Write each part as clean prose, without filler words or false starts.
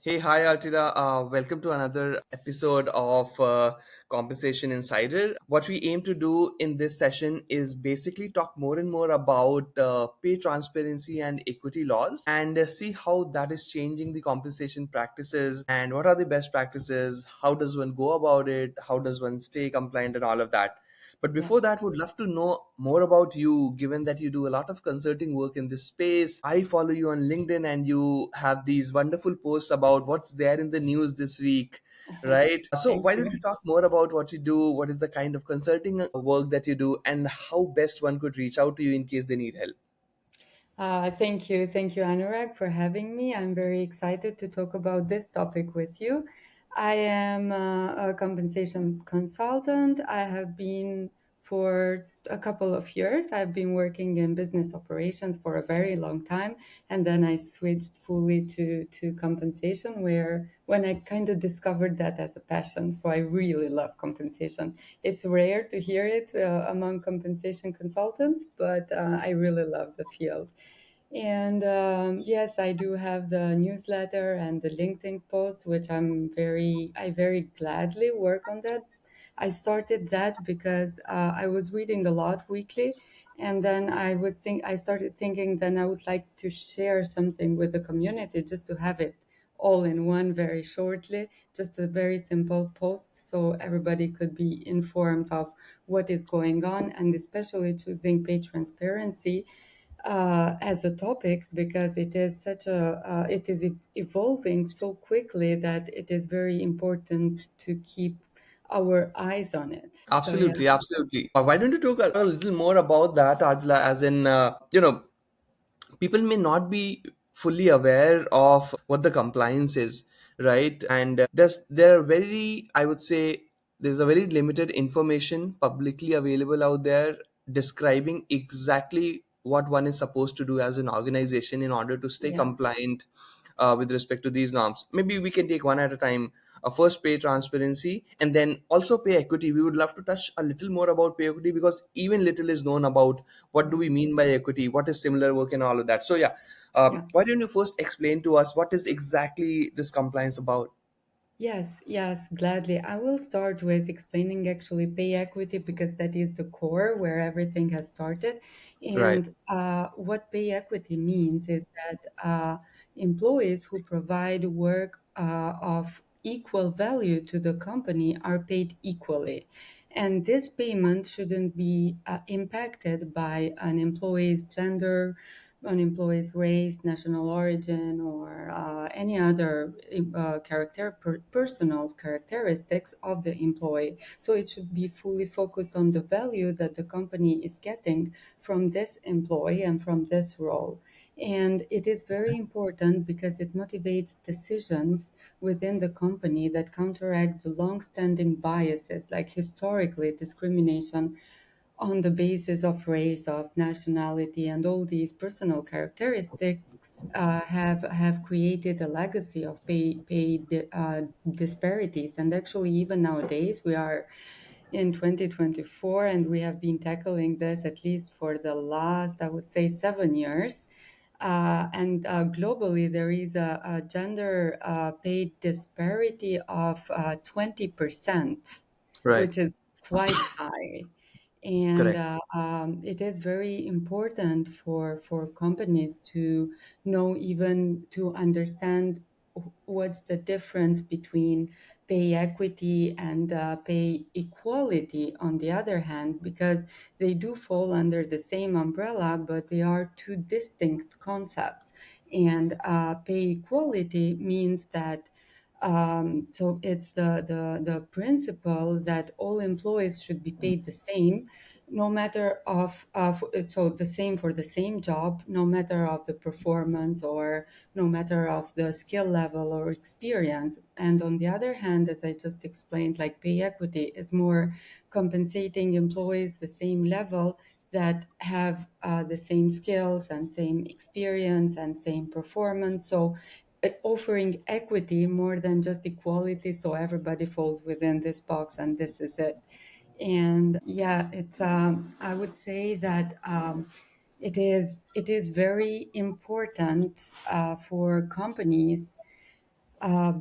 Hey, hi, Artila. Welcome to another episode of Compensation Insider. What we aim to do in this session is basically talk more and more about pay transparency and equity laws and see how that is changing the compensation practices and what are the best practices, how does one go about it, how does one stay compliant, and all of that. But Yeah. before that, would love to know more about you, given that you do a lot of consulting work in this space. I follow you on LinkedIn and you have these wonderful posts about what's there in the news this week, right? So Thank why don't you you. talk more about what you do, what is the kind of consulting work that you do, and how best one could reach out to you in case they need help? Thank you. Thank you, Anurag, for having me. I'm very excited to talk about this topic with you. I am a compensation consultant. I have been for a couple of years. I've been working in business operations for a very long time. And then I switched fully to compensation, where when I kind of discovered that as a passion. So I really love compensation. It's rare to hear it among compensation consultants, but I really love the field. And yes, I do have the newsletter and the LinkedIn post, which I very gladly work on that. I started that because I was reading a lot weekly, and then I started thinking then I would like to share something with the community, just to have it all in one very shortly, just a very simple post so everybody could be informed of what is going on, and especially choosing pay transparency as a topic, because it is evolving so quickly that it is very important to keep our eyes on it. So yeah. Absolutely, absolutely. Why don't you talk a little more about that, Adla? As in, people may not be fully aware of what the compliance is, right? And there are very, I would say, there's a very limited information publicly available out there describing exactly what one is supposed to do as an organization in order to stay Yeah. compliant with respect to these norms. Maybe we can take one at a time. First, pay transparency, and then also pay equity. We would love to touch a little more about pay equity because even little is known about what do Yeah. we mean by equity, what is similar work, and all of that. So, yeah, Yeah. why don't you first explain to us what is exactly this compliance about? Yes, yes, gladly. I will start with explaining actually pay equity, because that is the core where everything has started. Right. And what pay equity means is that employees who provide work of equal value to the company are paid equally. And this payment shouldn't be impacted by an employee's gender, an employee's race, national origin, or any other personal characteristics of the employee. So it should be fully focused on the value that the company is getting from this employee and from this role. And it is very important because it motivates decisions within the company that counteract the long-standing biases, like historically discrimination on the basis of race, of nationality, and all these personal characteristics have created a legacy of disparities. And actually, even nowadays, we are in 2024, and we have been tackling this at least for the last, I would say, 7 years. And globally, there is a gender pay disparity of 20%, Right. which is quite high. And Correct. it is very important for companies to know, even to understand what's the difference between pay equity and pay equality on the other hand, because they do fall under the same umbrella, but they are two distinct concepts. And pay equality means that so it's the principle that all employees should be paid the same, no matter so the same for the same job, no matter of the performance, or no matter of the skill level or experience. And on the other hand, as I just explained, like pay equity is more compensating employees the same level that have the same skills and same experience and same performance. So offering equity more than just equality, so everybody falls within this box and this is it. And yeah, it's I would say that it is very important for companies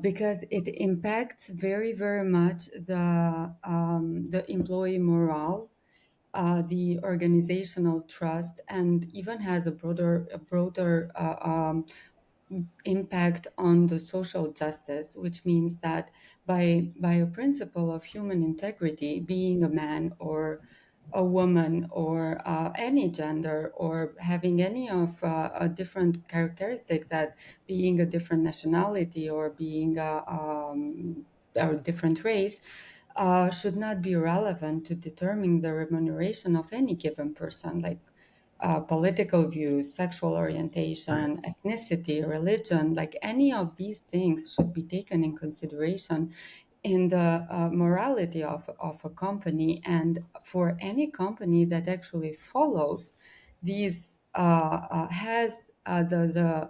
because it impacts very, very much the employee morale, the organizational trust, and even has a broader impact on the social justice, which means that by a principle of human integrity, being a man or a woman or any gender or having any of a different characteristic, that being a different nationality or being a different race should not be relevant to determine the remuneration of any given person, like political views, sexual orientation, ethnicity, religion, like any of these things should be taken in consideration in the morality of a company. And for any company that actually follows these, has the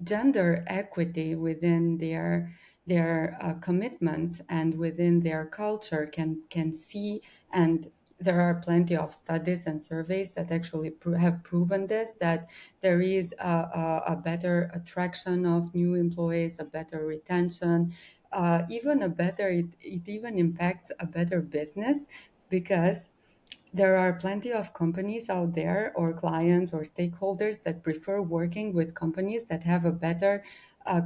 gender equity within their commitments and within their culture, can see. And there are plenty of studies and surveys that actually have proven this, that there is a better attraction of new employees, a better retention, even a better, it even impacts a better business, because there are plenty of companies out there, or clients or stakeholders, that prefer working with companies that have a better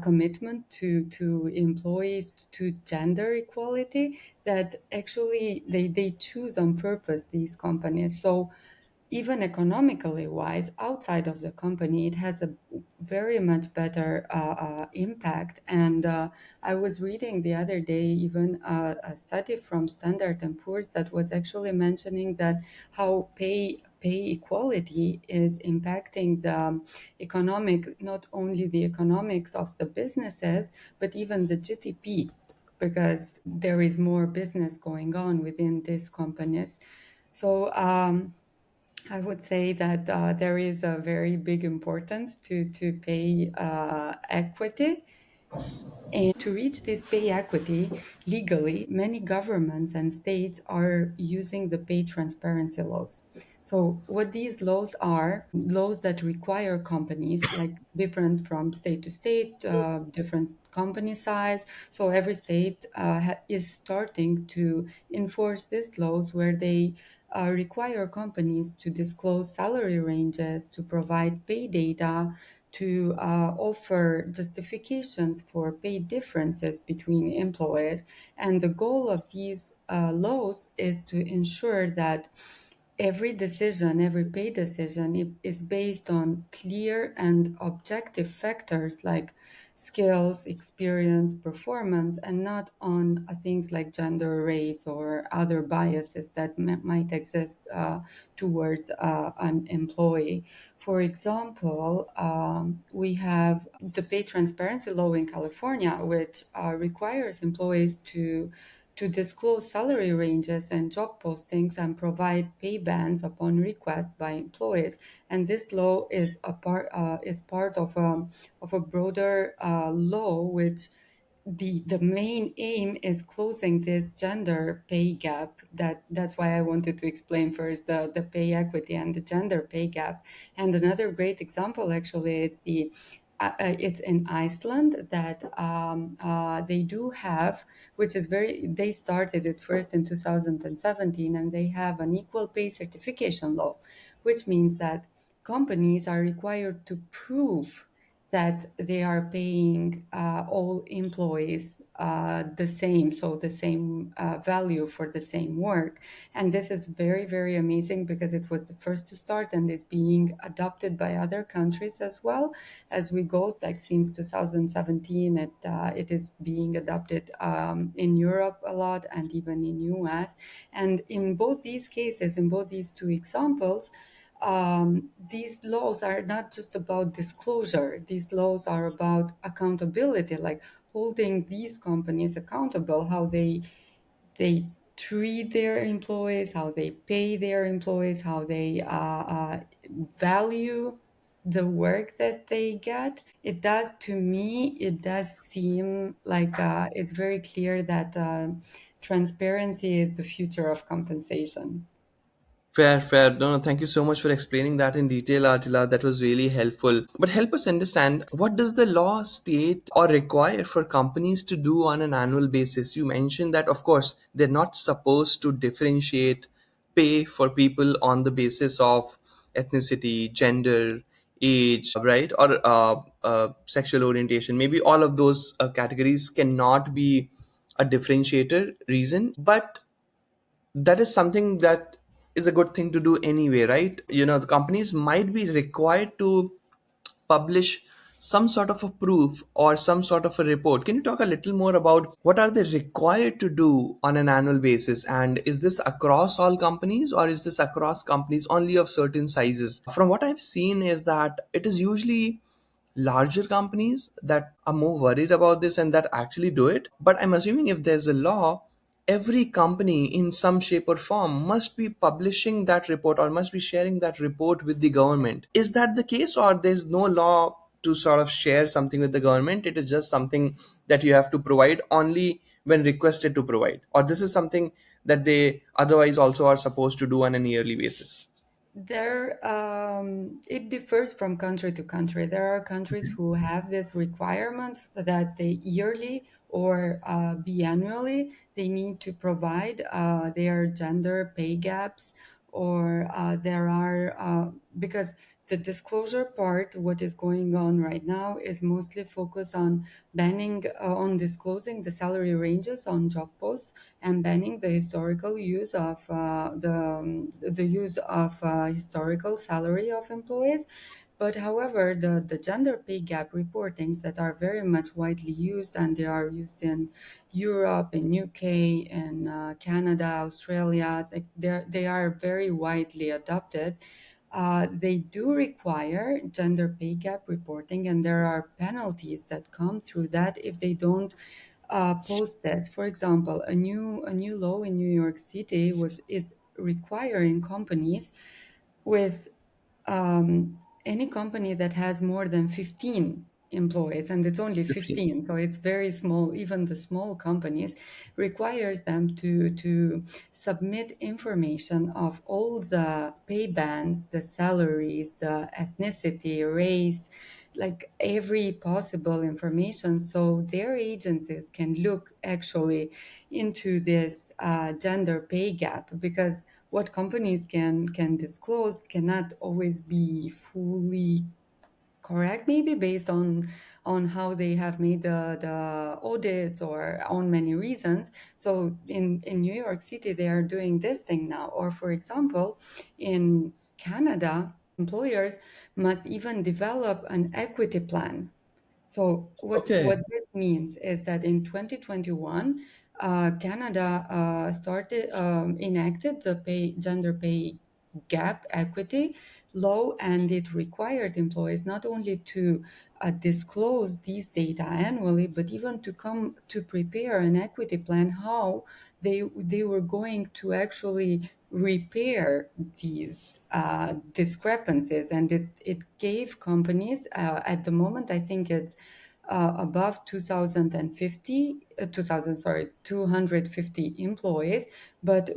commitment to employees, to gender equality, that actually they choose on purpose these companies. So even economically wise, outside of the company, it has a very much better impact. And I was reading the other day even a study from Standard and Poor's that was actually mentioning that how pay equality is impacting the economic, not only the economics of the businesses, but even the GDP, because there is more business going on within these companies. So I would say that there is a very big importance to pay equity. And to reach this pay equity legally, many governments and states are using the pay transparency laws. So, what these laws are, laws that require companies, like different from state to state, different company size. So, every state is starting to enforce these laws, where they require companies to disclose salary ranges, to provide pay data, to offer justifications for pay differences between employees. And the goal of these laws is to ensure that every decision, every pay decision, is based on clear and objective factors like skills, experience, performance, and not on things like gender, race, or other biases that might exist towards an employee. For example, we have the pay transparency law in California, which requires employees to disclose salary ranges and job postings and provide pay bands upon request by employees. And this law is part of a broader law, which the main aim is closing this gender pay gap. That's why I wanted to explain first the pay equity and the gender pay gap. And another great example actually is it's in Iceland, that they do have, which is very, they started it first in 2017, and they have an equal pay certification law, which means that companies are required to prove that they are paying all employees the same, so the same value for the same work. And this is very, very amazing, because it was the first to start, and it's being adopted by other countries as well as we go. Like since 2017, it is being adopted in Europe a lot, and even in US. And in both these cases, in both these two examples, these laws are not just about disclosure. These laws are about accountability, like holding these companies accountable, how they treat their employees, how they pay their employees, how they value the work that they get. It does, to me, it does seem like it's very clear that transparency is the future of compensation. Fair, fair. No, no, thank you so much for explaining that in detail, Atila. That was really helpful. But help us understand, what does the law state or require for companies to do on an annual basis? You mentioned that, of course, they're not supposed to differentiate pay for people on the basis of ethnicity, gender, age, right? Or sexual orientation. Maybe all of those categories cannot be a differentiator reason, but that is something that is a good thing to do anyway, right? The companies might be required to publish some sort of a proof or some sort of a report. Can you talk a little more about what are they required to do on an annual basis, and is this across all companies or is this across companies only of certain sizes? From what I've seen is that it is usually larger companies that are more worried about this and that actually do it. But I'm assuming if there's a law, every company in some shape or form must be publishing that report or must be sharing that report with the government. Is that the case, or there's no law to sort of share something with the government? It is just something that you have to provide only when requested to provide, or this is something that they otherwise also are supposed to do on an yearly basis? It differs from country to country. There are countries who have this requirement that they yearly or biannually they need to provide their gender pay gaps, or there are because the disclosure part, what is going on right now, is mostly focused on banning on disclosing the salary ranges on job posts and banning the historical use of the use of historical salary of employees. But however, the gender pay gap reportings that are very much widely used, and they are used in Europe, in UK, in Canada, Australia, they are very widely adopted. They do require gender pay gap reporting, and there are penalties that come through that if they don't post this. For example, a new law in New York City is requiring companies with any company that has more than 15 employees, and it's only 15. 15, so it's very small. Even the small companies requires them to submit information of all the pay bands, the salaries, the ethnicity, race, like every possible information, so their agencies can look actually into this gender pay gap, because what companies can disclose cannot always be fully correct, maybe based on how they have made the audits or on many reasons. So in New York City they are doing this thing now. Or for example, in Canada, employers must even develop an equity plan. So what Okay. this means is that in 2021, Canada started enacted the gender pay gap equity law, and it required employees not only to disclose these data annually, but even to come to prepare an equity plan, how they were going to actually repair these discrepancies. And it gave companies, at the moment I think it's above 2050 2000 sorry 250 employees, but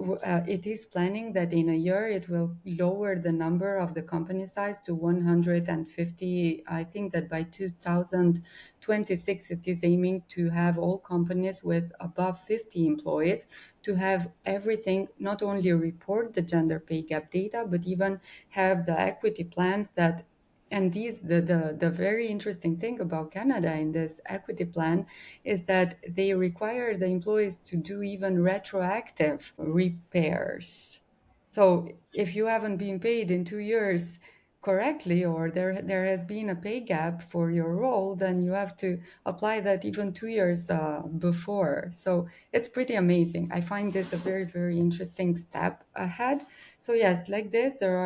it is planning that in a year it will lower the number of the company size to 150. I think that by 2026 it is aiming to have all companies with above 50 employees to have everything, not only report the gender pay gap data, but even have the equity plans that. And the very interesting thing about Canada in this equity plan is that they require the employees to do even retroactive repairs. So if you haven't been paid in 2 years correctly, or there has been a pay gap for your role, then you have to apply that even 2 years before. So it's pretty amazing. I find this a very, very interesting step ahead. So yes, like this, there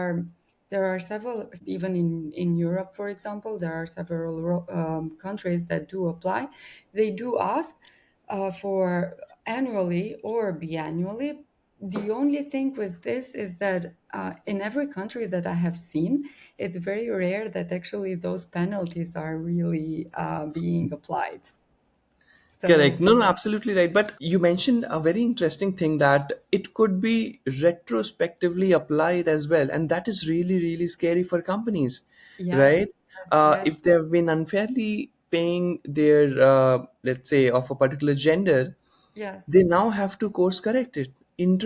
are several, even in Europe, for example, there are several countries that do apply. They do ask for annually or biannually. The only thing with this is that in every country that I have seen, it's very rare that actually those penalties are really being applied. Correct. So No, no, absolutely right. But you mentioned a very interesting thing that it could be retrospectively applied as well. And that is really, really scary for companies, yes, right? yes, yes, If they have been unfairly paying their, let's say, of a particular gender, yes, they now have to course correct it.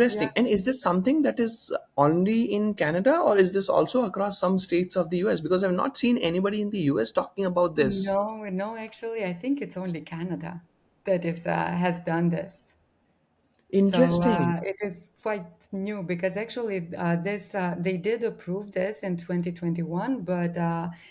yes. Interesting. And is this something that is only in Canada, or is this also across some states of the US? Because I've not seen anybody in the US talking about this. No, no, actually, I think it's only Canada that is has done this. So Interesting. it is quite new because actually this they did approve this in 2021, but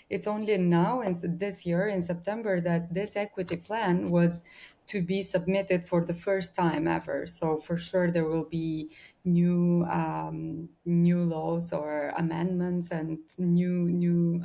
it's only now in this year in September that this equity plan was to be submitted for the first time ever. So for sure there will be new laws or amendments and new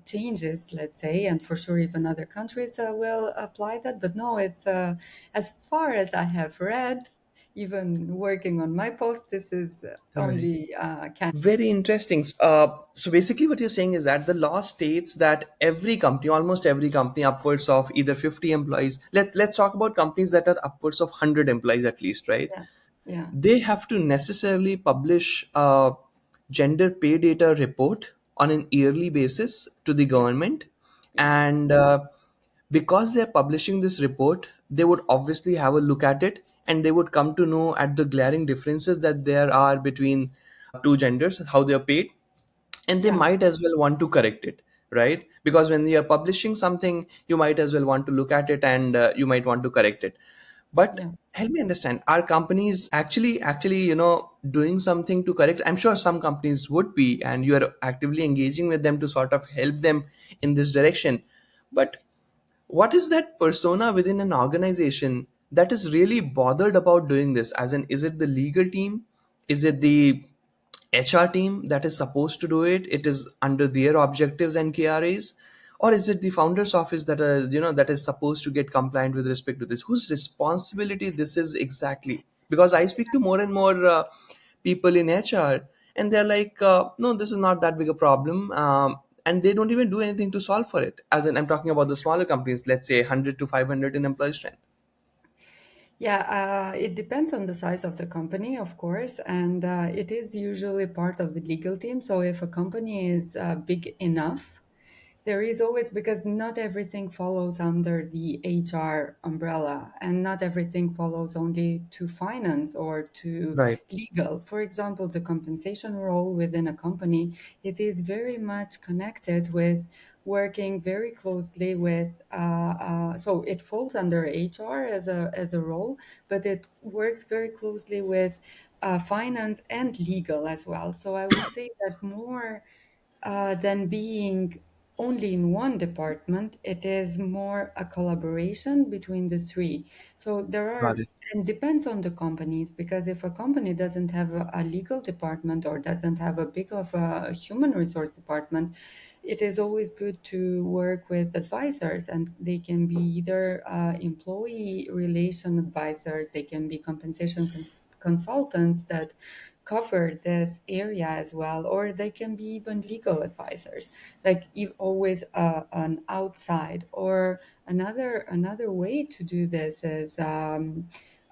changes, let's say, and for sure even other countries will apply that. But no, it's as far as I have read, even working on my post, this is Right. only Canada. Very interesting. So basically, what you're saying is that the law states that every company, almost every company, upwards of either 50 employees. Let's talk about companies that are upwards of 100 employees at least, right? Yeah, yeah, They have to necessarily publish a gender pay data report on an yearly basis to the yeah, government, yeah, and because they're publishing this report, they would obviously have a look at it, and they would come to know at the glaring differences that there are between two genders, how they are paid, and they yeah, might as well want to correct it, right? Because when you are publishing something, you might as well want to look at it, and you might want to correct it. But yeah. help me understand, are companies actually doing something to correct? I'm sure some companies would be, and you are actively engaging with them to sort of help them in this direction. But what is that persona within an organization that is really bothered about doing this? As in, is it the legal team? Is it the HR team that is supposed to do it? It is under their objectives and KRAs, or is it the founder's office that that is supposed to get compliant with respect to this? Whose responsibility this is exactly? Because I speak to more and more people in HR, and they're like, no, this is not that big a problem. And they don't even do anything to solve for it. As in, I'm talking about the smaller companies, let's say 100 to 500 in employee strength. Yeah, it depends on the size of the company, of course, and it is usually part of the legal team. So if a company is big enough, there is always, because not everything follows under the HR umbrella, and not everything follows only to finance or to Right, legal. For example, the compensation role within a company, it is very much connected with working very closely with. So it falls under HR as a role, but it works very closely with finance and legal as well. So I would say that more than being only in one department, it is more a collaboration between the three. So there got are, it. and depends on the companies, because if a company doesn't have a legal department or doesn't have a big of a human resource department, it is always good to work with advisors, and they can be either employee relation advisors, they can be compensation consultants that cover this area as well, or they can be even legal advisors, like if always an outside. Or another way to do this is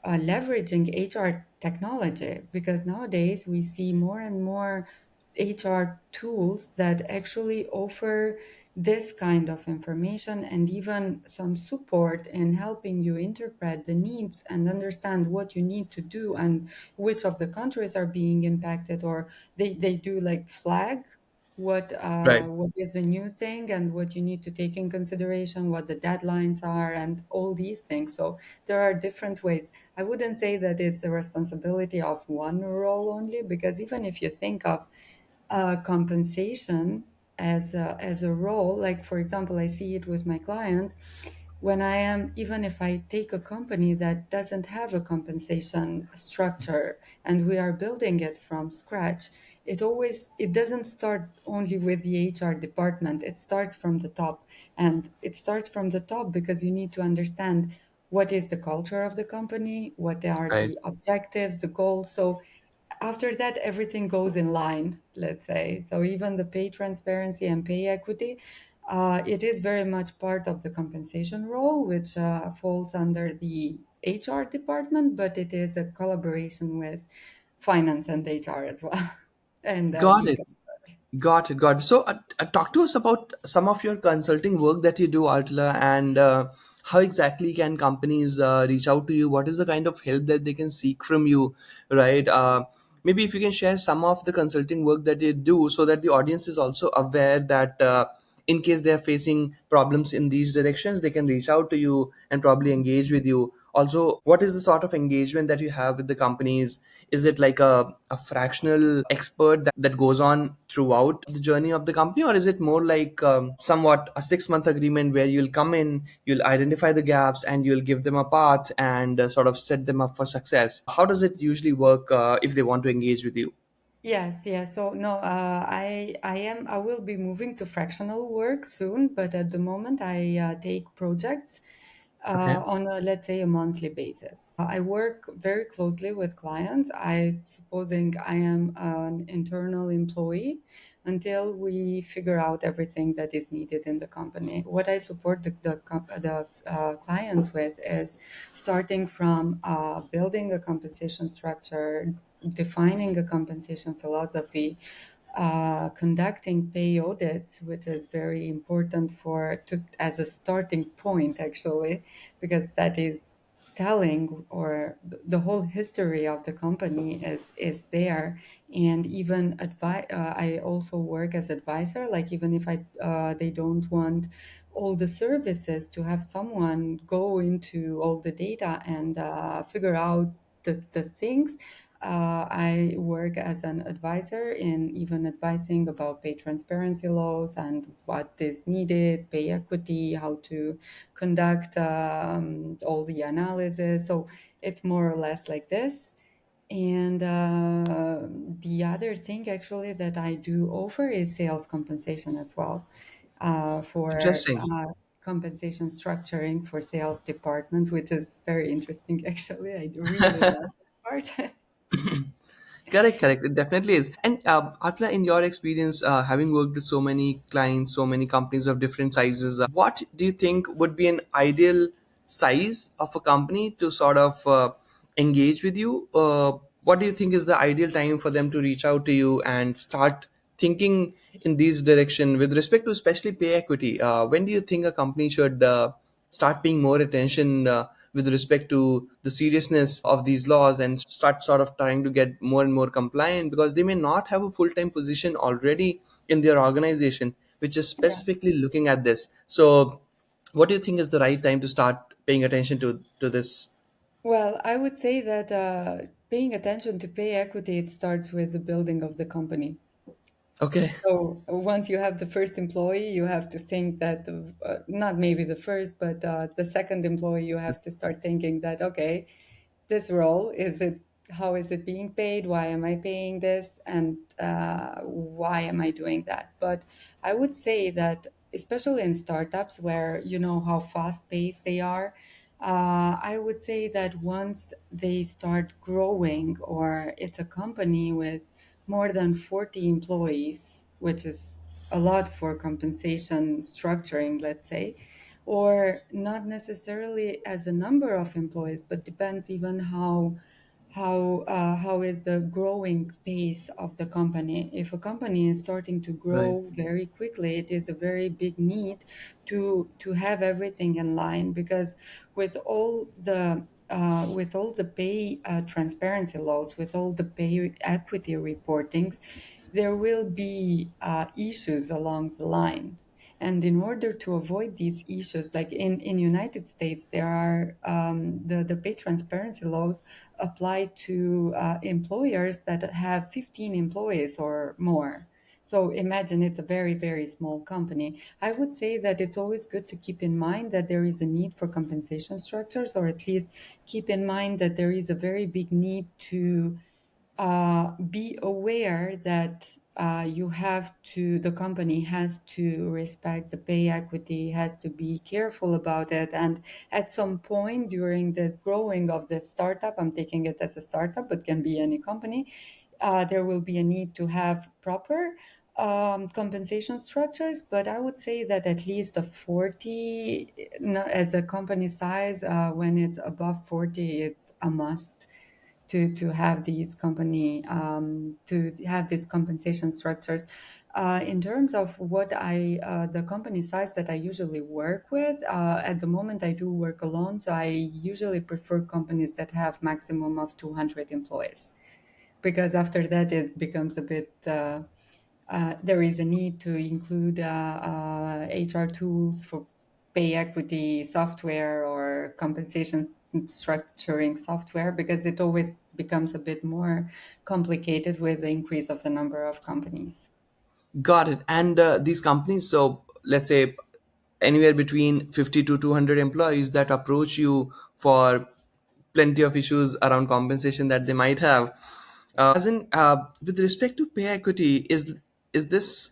leveraging HR technology, because nowadays we see more and more HR tools that actually offer this kind of information and even some support in helping you interpret the needs and understand what you need to do and which of the countries are being impacted, or they do like flag Right. what is the new thing and what you need to take in consideration, what the deadlines are, and all these things. So there are different ways. I wouldn't say that it's a responsibility of one role only, because even if you think of compensation as a role, like for example, I see it with my clients. When I am, even if I take a company that doesn't have a compensation structure and we are building it from scratch, it doesn't start only with the HR department. It starts from the top, and it starts from the top because you need to understand what is the culture of the company, what are Right. the objectives, the goals. So after that, everything goes in line, let's say. So even the pay transparency and pay equity, It is very much part of the compensation role, which falls under the HR department, but it is a collaboration with finance and HR as well, and Got it. legal. Got it. Got it. So, talk to us about some of your consulting work that you do, Artila, and how exactly can companies reach out to you? What is the kind of help that they can seek from you, right? Maybe if you can share some of the consulting work that you do, so that the audience is also aware that in case they are facing problems in these directions, they can reach out to you and probably engage with you. Also, what is the sort of engagement that you have with the companies? Is it like a fractional expert that goes on throughout the journey of the company, or is it more like somewhat a 6 month agreement where you'll come in, you'll identify the gaps, and you'll give them a path and sort of set them up for success? How does it usually work if they want to engage with you? Yes, yes. So no, I will be moving to fractional work soon, but at the moment I take projects Okay. on a, let's say, a monthly basis. I work very closely with clients. I supposing I am an internal employee until we figure out everything that is needed in the company. What I support the clients with is starting from building a compensation structure, defining a compensation philosophy, conducting pay audits, which is very important as a starting point, actually, because that is telling, or the whole history of the company is there. And even I also work as advisor, like even if I they don't want all the services, to have someone go into all the data and figure out the things. I work as an advisor in even advising about pay transparency laws and what is needed, pay equity, how to conduct all the analysis. So it's more or less like this. And the other thing actually that I do offer is sales compensation as well, for Interesting. compensation structuring for sales department, which is very interesting. Actually, I really love that part. Correct, correct. It definitely is. And Atla, in your experience, having worked with so many clients, so many companies of different sizes, what do you think would be an ideal size of a company to sort of engage with you? What do you think is the ideal time for them to reach out to you and start thinking in this direction with respect to especially pay equity? When do you think a company should start paying more attention with respect to the seriousness of these laws and start sort of trying to get more and more compliant, because they may not have a full-time position already in their organization which is Yeah. specifically looking at this? So what do you think is the right time to start paying attention to this? Well, I would say that paying attention to pay equity, it starts with the building of the company. Okay. So once you have the first employee, you have to think that not maybe the first, but the second employee, you have to start thinking that, okay, this role, is it, how is it being paid, why am I paying this, and why am I doing that? But I would say that especially in startups, where you know how fast paced they are, I would say that once they start growing, or it's a company with more than 40 employees, which is a lot for compensation structuring, let's say, or not necessarily as a number of employees, but depends even how is the growing pace of the company. If a company is starting to Right. grow very quickly, it is a very big need to have everything in line, because with all the pay transparency laws, with all the pay equity reportings, there will be issues along the line. And in order to avoid these issues, like in United States, there are the pay transparency laws apply to employers that have 15 employees or more. So imagine it's a very, very small company. I would say that it's always good to keep in mind that there is a need for compensation structures, or at least keep in mind that there is a very big need to be aware that the company has to respect the pay equity, has to be careful about it. And at some point during this growing of the startup, I'm taking it as a startup, but can be any company, there will be a need to have proper compensation structures, but I would say that at least a 40, no, as a company size, when it's above 40, it's a must to have these to have these compensation structures. In terms of the company size that I usually work with, at the moment I do work alone, so I usually prefer companies that have maximum of 200 employees, because after that it becomes a bit there is a need to include HR tools for pay equity software or compensation structuring software, because it always becomes a bit more complicated with the increase of the number of companies. Got it. And these companies, so let's say anywhere between 50 to 200 employees that approach you for plenty of issues around compensation that they might have. As in, with respect to pay equity, is this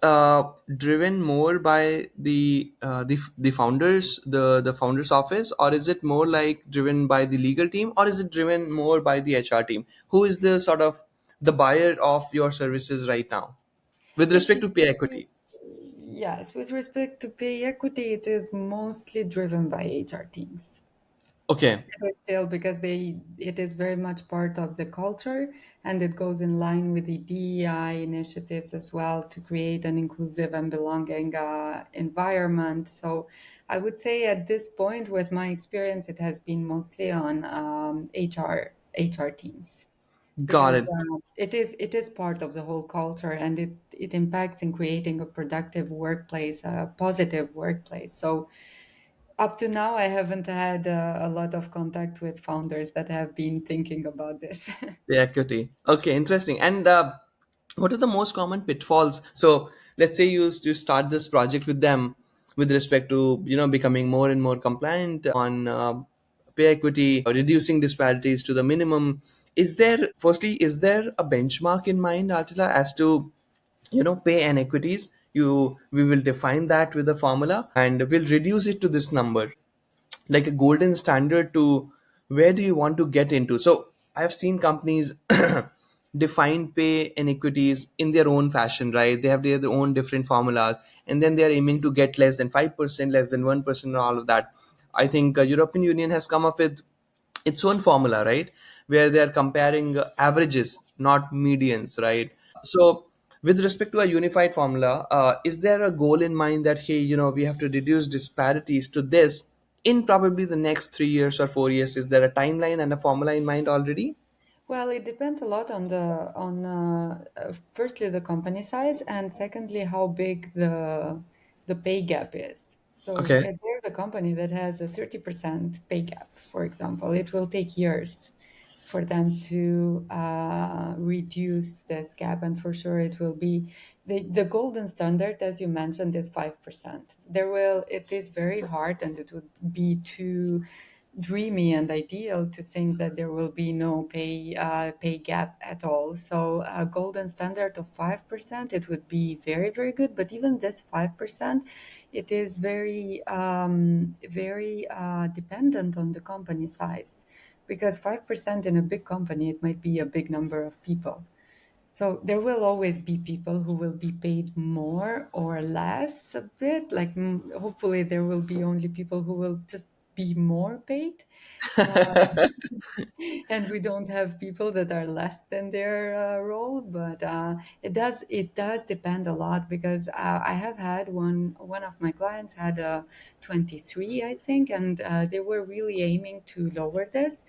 driven more by the founders, the founders office, or is it more like driven by the legal team, or is it driven more by the HR team? Who is the sort of the buyer of your services right now with It respect is, to pay equity? yes, with respect to pay equity, it is mostly driven by HR teams. Okay, It is still because it is very much part of the culture, and it goes in line with the DEI initiatives as well to create an inclusive and belonging environment. So I would say at this point, with my experience, it has been mostly on HR teams, got because it. it is part of the whole culture, and it impacts in creating a productive workplace, a positive workplace. So up to now, I haven't had a lot of contact with founders that have been thinking about this. The equity. Okay, interesting. And what are the most common pitfalls? So let's say you start this project with them with respect to becoming more and more compliant on pay equity, reducing disparities to the minimum. Is there a benchmark in mind, Atila, as to pay and equities? We will define that with a formula and we'll reduce it to this number, like a golden standard to where do you want to get into. So I've seen companies define pay inequities in their own fashion, right? They have their own different formulas, and then they are aiming to get less than 5%, less than 1%, and all of that. I think European Union has come up with its own formula, right, where they are comparing averages, not medians, right? So with respect to a unified formula, is there a goal in mind that, hey, we have to reduce disparities to this in probably the next 3 years or 4 years? Is there a timeline and a formula in mind already? Well, it depends a lot on firstly the company size, and secondly how big the pay gap is. So Okay. if there's a company that has a 30% pay gap, for example, it will take years for them to reduce this gap, and for sure it will be the golden standard, as you mentioned, is 5%. It is very hard, and it would be too dreamy and ideal to think that there will be no pay gap at all. So a golden standard of 5%, it would be very, very good. But even this 5%, it is very dependent on the company size, because 5% in a big company, it might be a big number of people. So there will always be people who will be paid more or less a bit. Like hopefully there will be only people who will just be more paid. Uh, and we don't have people that are less than their role, but it does depend a lot, because I have had one of my clients had a 23, I think, and they were really aiming to lower this,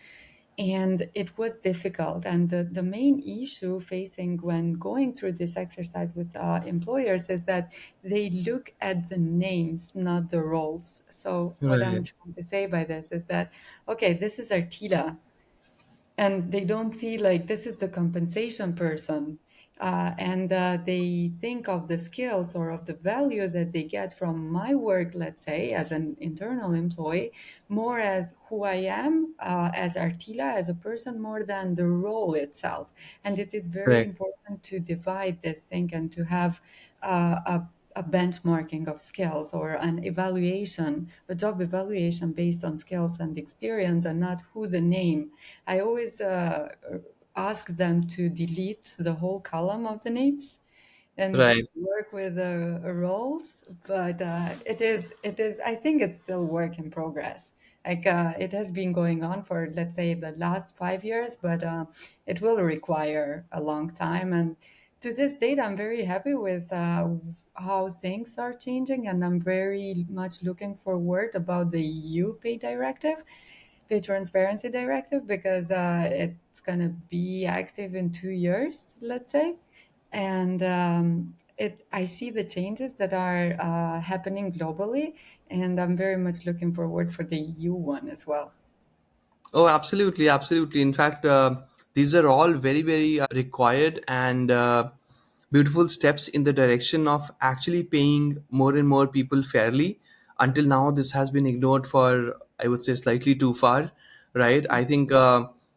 and it was difficult. And the main issue facing when going through this exercise with employers is that they look at the names, not the roles. So what I'm Right. trying to say by this is that, okay, this is Artila, and they don't see like this is the compensation person, and they think of the skills or of the value that they get from my work, let's say as an internal employee, more as who I am as Artila, as a person, more than the role itself. And it is very Correct. important to divide this thing and to have a benchmarking of skills, or an evaluation, a job evaluation based on skills and experience, and not who the name. I always ask them to delete the whole column of the names, and Right. just work with roles. But it is I think it's still work in progress. Like it has been going on for, let's say, the last 5 years, but it will require a long time. And to this date, I'm very happy with how things are changing, and I'm very much looking forward about the EU pay directive, pay transparency directive, because it's gonna be active in 2 years, let's say. And I see the changes that are happening globally, and I'm very much looking forward for the EU one as well. Oh, absolutely, absolutely. In fact, these are all very, very required and beautiful steps in the direction of actually paying more and more people fairly. Until now, this has been ignored for, I would say, slightly too far, right? I think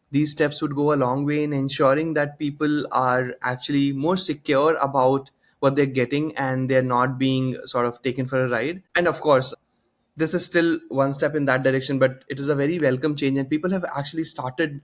these steps would go a long way in ensuring that people are actually more secure about what they're getting and they're not being sort of taken for a ride. And of course, this is still one step in that direction, but it is a very welcome change and people have actually started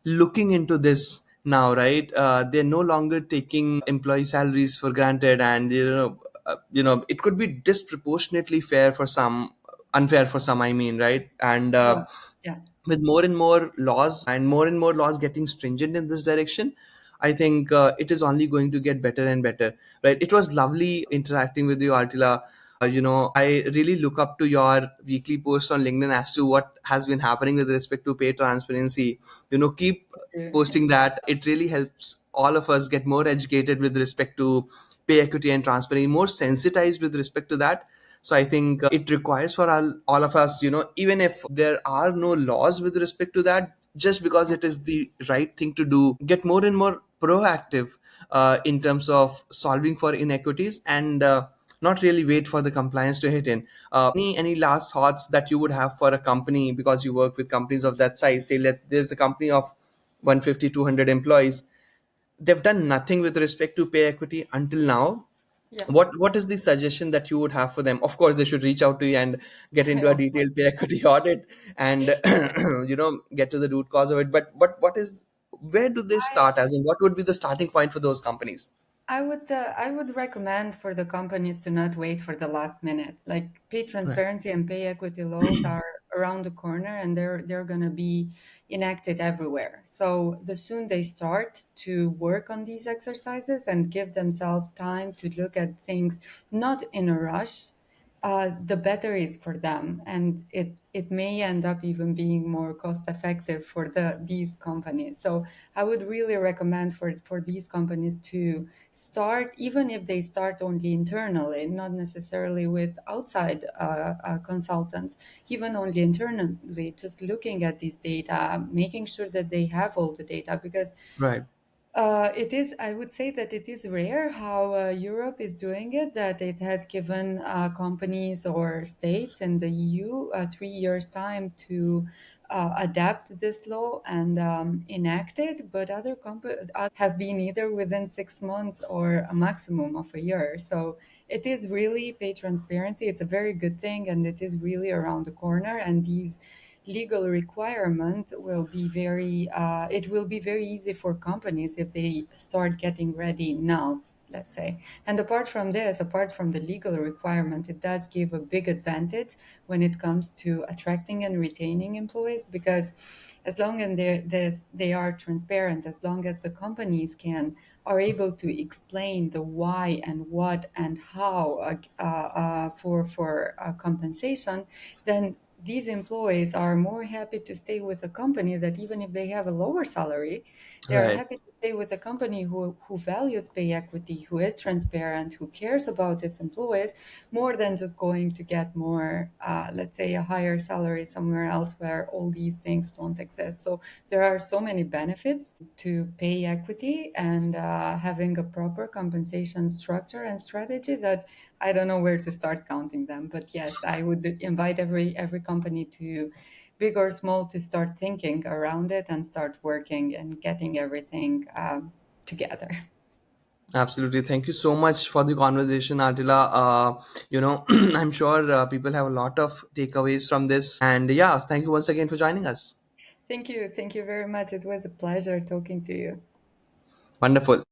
looking into this now, right? They're no longer taking employee salaries for granted, and it could be disproportionately fair for some, unfair for some, I mean, right? And Yeah, yeah, with more and more laws and more laws getting stringent in this direction, I think it is only going to get better and better, right? It was lovely interacting with you, Artila. I really look up to your weekly posts on LinkedIn as to what has been happening with respect to pay transparency. Keep yeah. posting that. It really helps all of us get more educated with respect to pay equity and transparency, more sensitized with respect to that. So I think it requires for all of us, even if there are no laws with respect to that, just because it is the right thing to do, get more and more proactive in terms of solving for inequities, and not really wait for the compliance to hit in. Any last thoughts that you would have for a company, because you work with companies of that size? Say, there's a company of 150, 200 employees. They've done nothing with respect to pay equity until now. Yeah. What is the suggestion that you would have for them? Of course, they should reach out to you and get into a Of course. detailed pay equity audit and get to the root cause of it. But what is, where do they start, as in what would be the starting point for those companies? I would recommend for the companies to not wait for the last minute. Like, pay Right. transparency and pay equity laws are around the corner, and they're gonna be enacted everywhere. So the soon they start to work on these exercises and give themselves time to look at things not in a rush, the better is for them, and it may end up even being more cost effective for these companies. So I would really recommend for these companies to start, even if they start only internally, not necessarily with outside consultants, even only internally, just looking at these data, making sure that they have all the data, because Right. it is, I would say that it is rare how Europe is doing it, that it has given companies or states in the EU 3 years' time to adapt this law and enact it, but have been either within 6 months or a maximum of a year. So it is really pay transparency. It's a very good thing, and it is really around the corner. And these legal requirement will be it will be very easy for companies if they start getting ready now, let's say. And apart from this, apart from the legal requirement, it does give a big advantage when it comes to attracting and retaining employees, because as long as they are transparent, as long as the companies are able to explain the why and what and how for compensation, then these employees are more happy to stay with a company that, even if they have a lower salary, they are Right. happy to stay with a company who values pay equity, who is transparent, who cares about its employees, more than just going to get more, let's say, a higher salary somewhere else where all these things don't exist. So there are so many benefits to pay equity and having a proper compensation structure and strategy that I don't know where to start counting them. But yes, I would invite every company, to big or small, to start thinking around it and start working and getting everything together. Absolutely. Thank you so much for the conversation, Atila. I'm sure people have a lot of takeaways from this. And yeah, thank you once again for joining us. Thank you very much. It was a pleasure talking to you. Wonderful.